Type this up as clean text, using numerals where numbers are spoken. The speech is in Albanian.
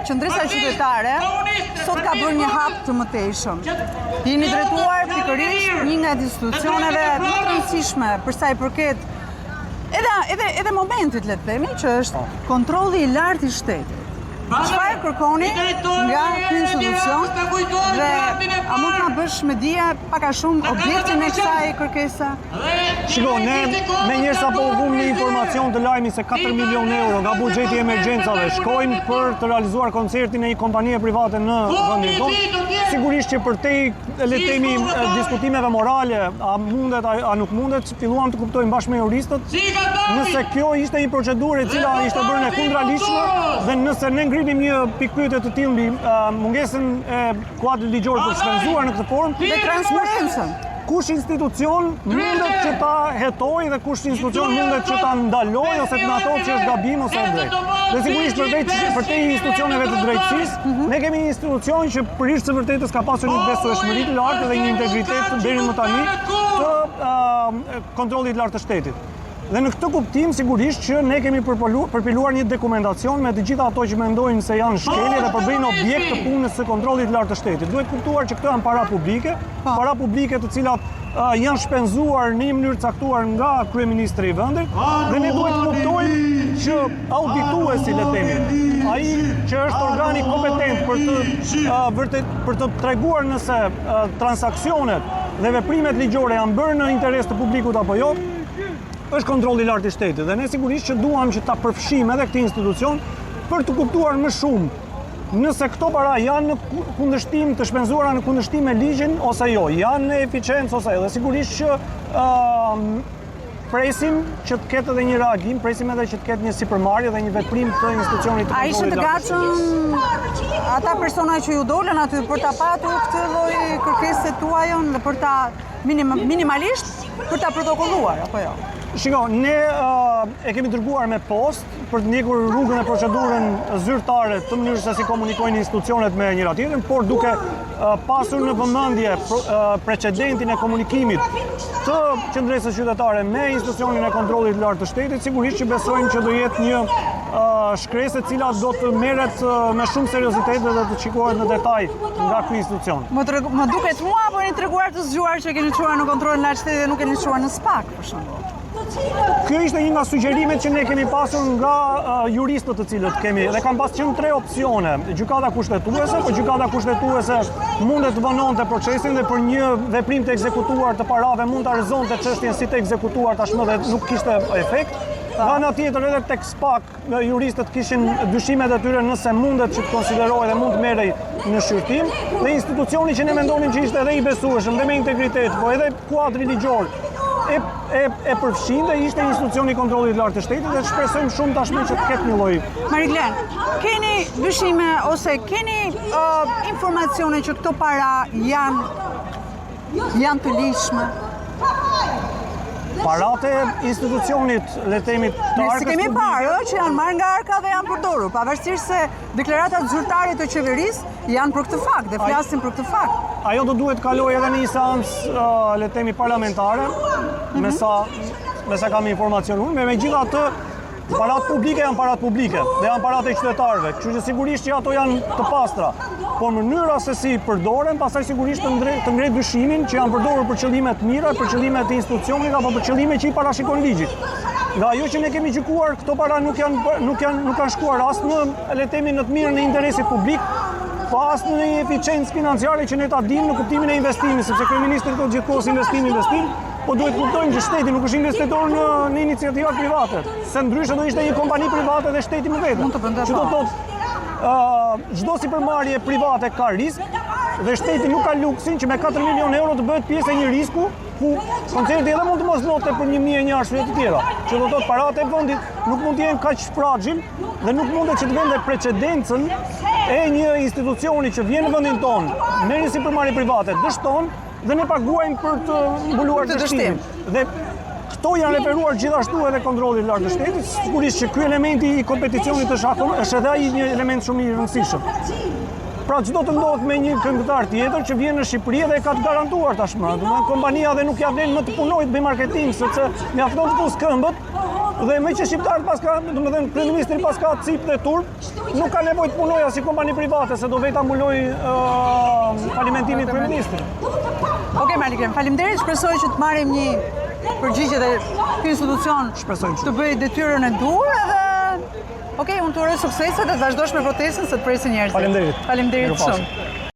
qëndresa qytetare sot ka bërë një hap të mëtejshëm. Jeni drejtuar pikërisht një nga institucioneve më të rëndësishme për sa i përket edhe momentit, le të themi, që është kontrolli i lartë i shtetit. Çfarë kërkoni nga ky institucion dhe a mund të na bësh me dije pak a shumë objektin e kësaj kërkesa? Shiko, ne me njërë sa po vum një informacion të lajmi se 4 milion euro nga buxheti i emergjencave shkojnë për të realizuar koncertin e një kompanie private në vendin tonë. Sigurisht që për te le të themi diskutimeve morale, a mundet, a nuk mundet, filluam të kuptojmë bashkë me juristët, nëse kjo ishte një procedurë e cila ishte bërë në kundralishme dhe nëse ne ngrinim një pikpyetje të tillë mbi mungesën e kuadrit ligjor për shpenzuar në këtë formë dhe transparencën. Kush institucion mundet që ta hetoj dhe kush institucion mundet që ta ndaloj ose të na thotë që është gabim ose e drejtë. Dhe sigurisht për te institucioneve të drejtësisë, ne kemi një institucion që për ishtë së vërtetës ka pasur një besueshmëri të lartë dhe një integritet deri më tani të kontrollit lartë të shtetit. Dhe në këtë kuptim, sigurisht që ne kemi përpiluar një dokumentacion me të gjitha ato që mendojnë se janë shkelje dhe përbëjnë objekt të punës së kontrollit lartë të shtetit. Duhet kuptuar që këto janë para publike të cilat janë shpenzuar në një mënyrë caktuar nga kryeministri i vendit dhe ne duhet kuptojmë që audituesi, le të themi, ai që është organi kompetent për të treguar nëse transaksionet dhe veprimet ligjore janë bërë në interes të publikut apo jo, është kontrolli i lartë i shtetit dhe ne sigurisht që duam që ta përfshijmë edhe këtë institucion për të kuptuar më shumë nëse këto para janë në kundërshtim të shpenzuara në kundërshtim me ligjin ose jo, janë në eficiencë ose jo. Dhe sigurisht që presim që të ketë edhe një reagim, presim edhe që të ketë një sipërmarrje dhe një veprim të institucionit të kontrollit. A ishte të gatshëm ata persona që ju dolën aty për ta patur këtë lloj kërkese tuajon dhe për ta minimalisht për ta protokolluar apo jo? Shiko, ne e kemi dërguar me post për të ndjekur rrugën e procedurën zyrtare të mënyrës se si komunikojnë institucionet me njëra tjetrën, por duke pasur në vëmendje precedentin e komunikimit të qendresës qytetare me institucionin e kontrollit lartë të shtetit, sigurisht që besojmë që do jetë një shkresë e cila do të merret me shumë seriozitet dhe do të shikohet në detaj nga ky institucion. Më duket mua apo jeni treguar të zgjuar që keni çuar në kontrollin lartë të shtetit dhe nuk keni çuar në SPAK për shembull? Kjo ishte një nga sugjerimet që ne kemi pasur nga juristët të cilët kemi dhe kanë pasur qenë 3 opsione. Gjykata kushtetuese, po gjykata kushtetuese mundet të vononte procesin dhe për një veprim të ekzekutuar të parave mund ta argëzonte çështjen si të ekzekutuar tashmë dhe nuk kishte efekt. Nga ana tjetër edhe tek SPAK juristët kishin dyshimet e tyre nëse mundet që të konsiderohej dhe mund të merrej në shqyrtim dhe institucioni që ne mendonim që ishte edhe i besueshëm dhe me integritet, po edhe kuadri ligjor e përfshin dhe ishte institucioni i kontrollit lartë të shtetit dhe shpresojmë shumë tashmë që të ketë një lloj. Mariglen, keni dyshime ose keni informacione që këto para janë të lishme? Parate institucionit, le të themi, të arkës si kemi parë që janë marrë nga arka dhe janë përdorur, pavarësisht se deklaratat zyrtare të qeverisë janë për këtë fakt dhe flasin për këtë fakt. Ajo do duhet kaloj edhe në një seancë, le të themi, parlamentare, me sa kam informacion unë, megjithatë parat publike janë parat publike dhe janë parat e qytetarëve, kështu që sigurisht që ato janë të pastra. Por mënyra se si përdoren, pastaj sigurisht të ngrej dyshimin që janë përdorur për qëllime të mira, për qëllime të institucionit apo për qëllime që i parashikon ligji. Nga ajo që ne kemi gjykuar, këto para nuk kanë shkuar as në, le të themi, në të mirën e interesit publik, pa as në një eficiencë financiare që ne ta dimë në kuptimin e investimit, sepse kryeministri thotë gjithkohës investim, po duhet kuptojmë që shteti nuk është investitor në iniciativa private, se ndryshe do ishte një kompani private dhe shteti më vetë. Që do thotë çdo sipërmarrje private ka risk dhe shteti nuk ka luksin që me 4 milion euro të bëhet pjesë e një risku ku koncerti edhe mund të mos lote për 1.100 arsye të tjera. Që do thotë paratë e vendit nuk mund të jenë kaq fragil dhe nuk mundet që të vende precedencën e një institucioni që vjen në vendin tonë, merr një sipërmarrje private, dështon dhe ne paguajmë për të mbuluar dështimin. Dhe këto janë referuar gjithashtu edhe kontrollit lartë të shtetit, sigurisht që ky elementi i kompeticionit është edhe ai një element shumë i rëndësishëm. Pra çdo të ndodh me një këngëtar tjetër që vjen në Shqipëri dhe ka të garantuar tashmë. Domethënë kompania dhe nuk ja vlen më të punojë të bëj marketing sepse mjafton të pus këmbët dhe me që shqiptarët paska, domethënë kryeministri paska cip dhe turp, nuk ka nevojë të punojë as si kompani private se do vetë ambuloj falimentimin e kryeministrit. Okej, Malikrem, faleminderit. Shpresoj që të marrim një përgjigje dhe ky institucion të bëjë detyrën e duhur edhe okej, unë të uroj suksese dhe të vazhdosh me protestën se të presin njerëzit. Faleminderit. Faleminderit shumë.